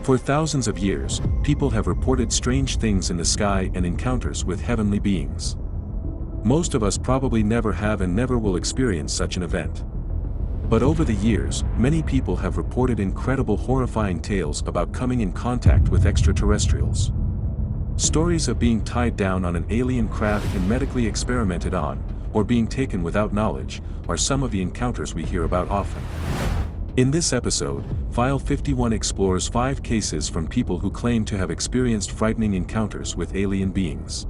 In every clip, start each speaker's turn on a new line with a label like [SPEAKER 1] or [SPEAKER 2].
[SPEAKER 1] For thousands of years, people have reported strange things in the sky and encounters with heavenly beings. Most of us probably never have and never will experience such an event. But over the years, many people have reported incredible horrifying tales about coming in contact with extraterrestrials. Stories of being tied down on an alien craft and medically experimented on, or being taken without knowledge, are some of the encounters we hear about often. In this episode, File 51 explores 5 cases from people who claim to have experienced frightening encounters with alien beings.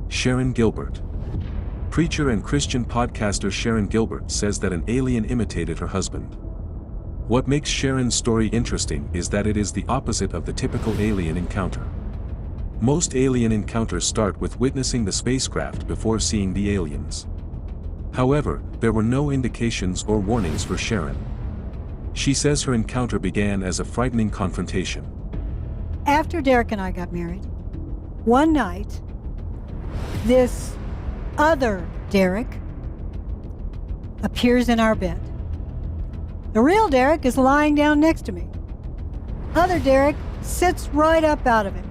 [SPEAKER 1] Sharon Gilbert. Preacher and Christian podcaster Sharon Gilbert says that an alien imitated her husband. What makes Sharon's story interesting is that it is the opposite of the typical alien encounter. Most alien encounters start with witnessing the spacecraft before seeing the aliens. However, there were no indications or warnings for Sharon. She says her encounter began as a frightening confrontation.
[SPEAKER 2] After Derek and I got married, one night, this other Derek appears in our bed. The real Derek is lying down next to me. Other Derek sits right up out of him.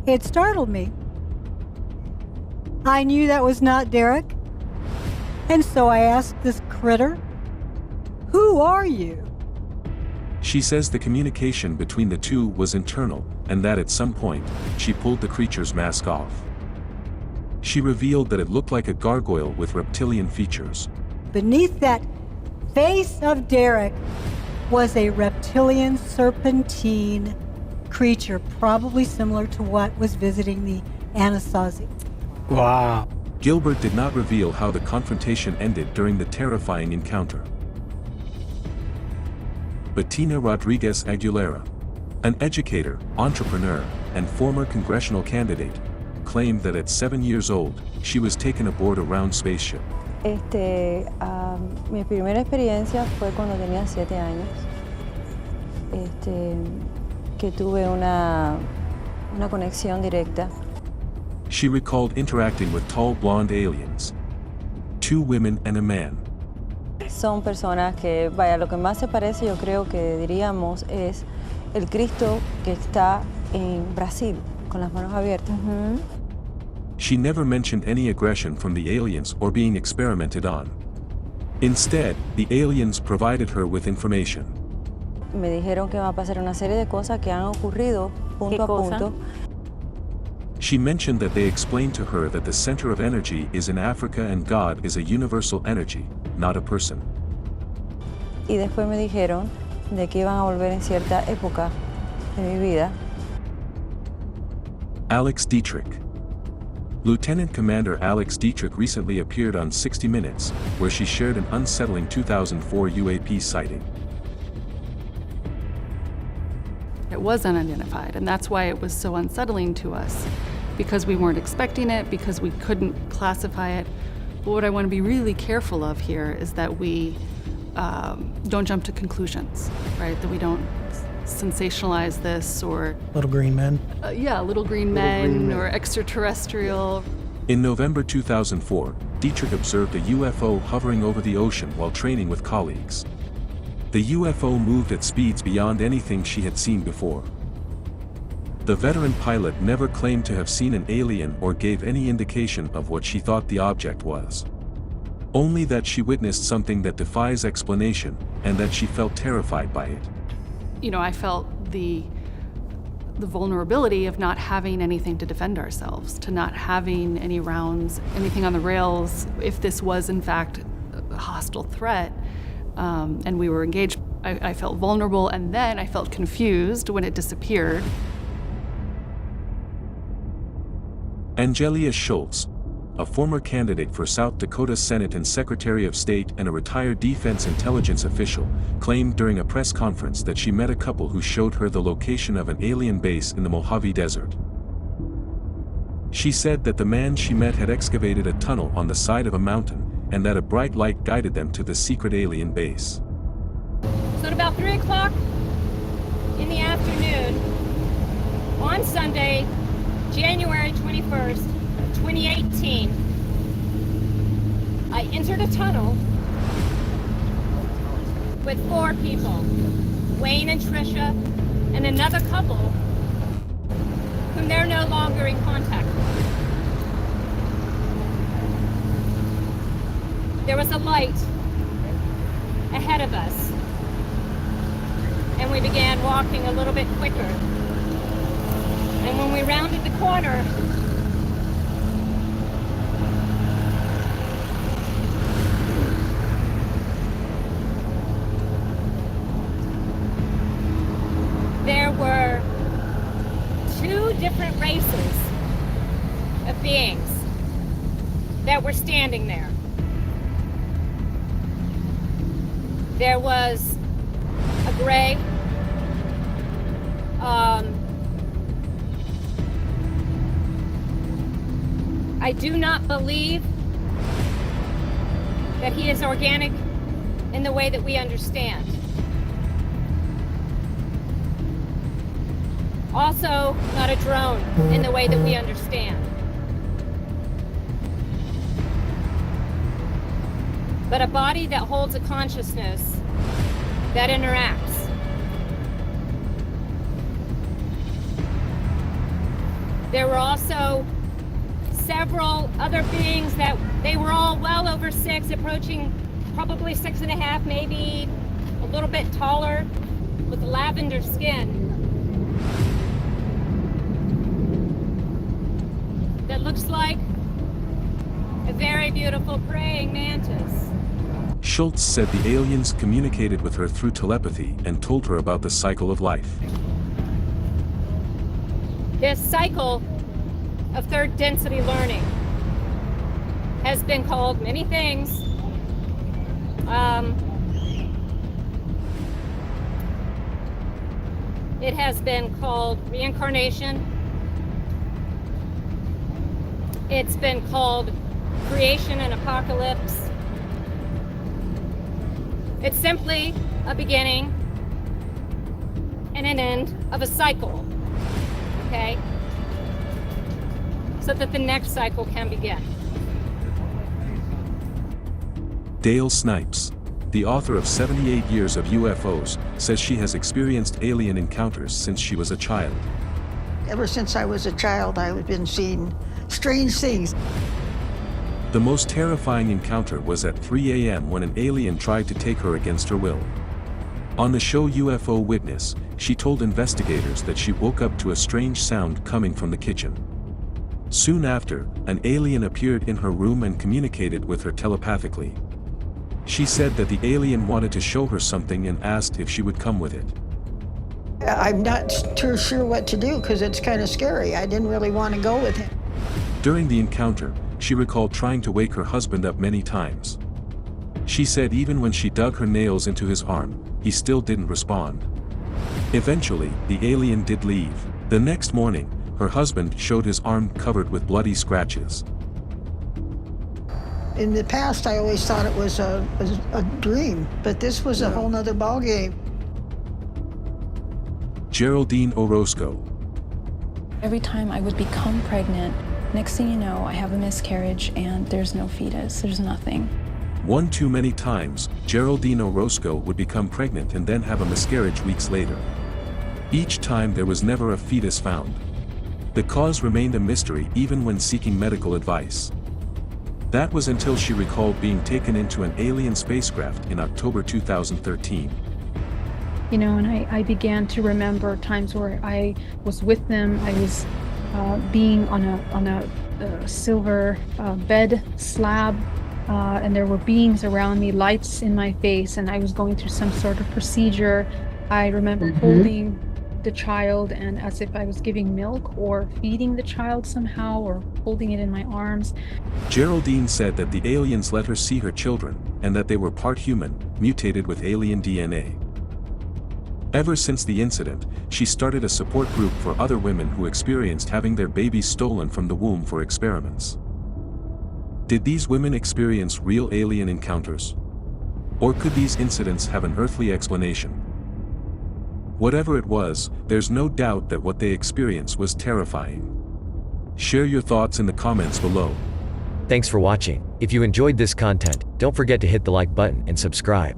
[SPEAKER 2] It startled me. I knew that was not Derek, and so I asked this critter, "Who are you?"
[SPEAKER 1] She says the communication between the two was internal, and that at some point, she pulled the creature's mask off. She revealed that it looked like a gargoyle with reptilian features.
[SPEAKER 2] Beneath that face of Derek was a reptilian serpentine creature, probably similar to what was visiting the Anasazi.
[SPEAKER 3] Wow.
[SPEAKER 1] Gilbert did not reveal how the confrontation ended during the terrifying encounter. Bettina Rodriguez Aguilera, an educator, entrepreneur, and former congressional candidate, claimed that at 7 years old, she was taken aboard a round spaceship.
[SPEAKER 4] Mi primera experiencia fue cuando tenía 7 años, que tuve una conexión directa.
[SPEAKER 1] She recalled interacting with tall blonde aliens, 2 women and a man.
[SPEAKER 4] Son personas que, vaya, lo que más se parece, yo creo que diríamos, es el Cristo que está en Brasil, con las manos abiertas.
[SPEAKER 1] She never mentioned any aggression from the aliens or being experimented on. Instead, the aliens provided her with information.
[SPEAKER 4] Me dijeron que va a pasar una serie de cosas que han ocurrido punto a punto.
[SPEAKER 1] She mentioned that they explained to her that the center of energy is in Africa and God is a universal energy, not a person.
[SPEAKER 4] Y después me dijeron de que iban a volver en cierta época de mi vida.
[SPEAKER 1] Alex Dietrich. Lieutenant Commander Alex Dietrich recently appeared on 60 Minutes, where she shared an unsettling 2004 UAP sighting.
[SPEAKER 5] It was unidentified, and that's why it was so unsettling to us, because we weren't expecting it, because we couldn't classify it. But what I want to be really careful of here is that we don't jump to conclusions, right? That we don't sensationalize this or...
[SPEAKER 3] Little green men.
[SPEAKER 5] Little green men or extraterrestrial.
[SPEAKER 1] In November 2004, Dietrich observed a UFO hovering over the ocean while training with colleagues. The UFO moved at speeds beyond anything she had seen before. The veteran pilot never claimed to have seen an alien or gave any indication of what she thought the object was. Only that she witnessed something that defies explanation, and that she felt terrified by it.
[SPEAKER 5] You know, I felt the vulnerability of not having anything to defend ourselves, to not having any rounds, anything on the rails, if this was in fact a hostile threat. And we were engaged. I felt vulnerable, and then I felt confused when it disappeared.
[SPEAKER 1] Angelia Schultz, a former candidate for South Dakota Senate and Secretary of State and a retired Defense Intelligence official, claimed during a press conference that she met a couple who showed her the location of an alien base in the Mojave Desert. She said that the man she met had excavated a tunnel on the side of a mountain, and that a bright light guided them to the secret alien base.
[SPEAKER 6] So at about 3 o'clock in the afternoon, on Sunday, January 21st, 2018, I entered a tunnel with 4 people, Wayne and Trisha, and another couple whom they're no longer in contact with. There was a light ahead of us, and we began walking a little bit quicker. And when we rounded the corner, there were 2 different races of beings that were standing there. There was a gray, I do not believe that he is organic in the way that we understand. Also, not a drone in the way that we understand. But a body that holds a consciousness that interacts. There were also several other beings that they were all well over 6, approaching probably 6.5, maybe a little bit taller, with lavender skin. That looks like a very beautiful praying mantis.
[SPEAKER 1] Schultz said the aliens communicated with her through telepathy and told her about the cycle of life.
[SPEAKER 6] This cycle of third density learning has been called many things. It has been called reincarnation. It's been called creation and apocalypse. It's simply a beginning and an end of a cycle, okay? So that the next cycle can begin.
[SPEAKER 1] Dale Snipes, the author of 78 Years of UFOs, says she has experienced alien encounters since she was a child.
[SPEAKER 7] Ever since I was a child, I've been seeing strange things.
[SPEAKER 1] The most terrifying encounter was at 3 a.m. when an alien tried to take her against her will. On the show UFO Witness, she told investigators that she woke up to a strange sound coming from the kitchen. Soon after, an alien appeared in her room and communicated with her telepathically. She said that the alien wanted to show her something and asked if she would come with it.
[SPEAKER 7] I'm not too sure what to do because it's kind of scary. I didn't really want to go with him.
[SPEAKER 1] During the encounter, she recalled trying to wake her husband up many times. She said even when she dug her nails into his arm, he still didn't respond. Eventually, the alien did leave. The next morning, her husband showed his arm covered with bloody scratches.
[SPEAKER 7] In the past, I always thought it was a dream, but this was a whole nother ballgame.
[SPEAKER 1] Geraldine Orozco.
[SPEAKER 8] Every time I would become pregnant, next thing you know, I have a miscarriage and there's no fetus, there's nothing.
[SPEAKER 1] One too many times, Geraldine Orozco would become pregnant and then have a miscarriage weeks later. Each time there was never a fetus found. The cause remained a mystery even when seeking medical advice. That was until she recalled being taken into an alien spacecraft in October 2013.
[SPEAKER 9] You know, and I began to remember times where I was with them. I was being on a silver bed slab, and there were beings around me, lights in my face, and I was going through some sort of procedure. I remember holding the child and as if I was giving milk or feeding the child somehow or holding it in my arms.
[SPEAKER 1] Geraldine said that the aliens let her see her children and that they were part human, mutated with alien DNA. Ever since the incident, she started a support group for other women who experienced having their babies stolen from the womb for experiments. Did these women experience real alien encounters? Or could these incidents have an earthly explanation? Whatever it was, there's no doubt that what they experienced was terrifying. Share your thoughts in the comments below.
[SPEAKER 10] Thanks for watching. If you enjoyed this content, don't forget to hit the like button and subscribe.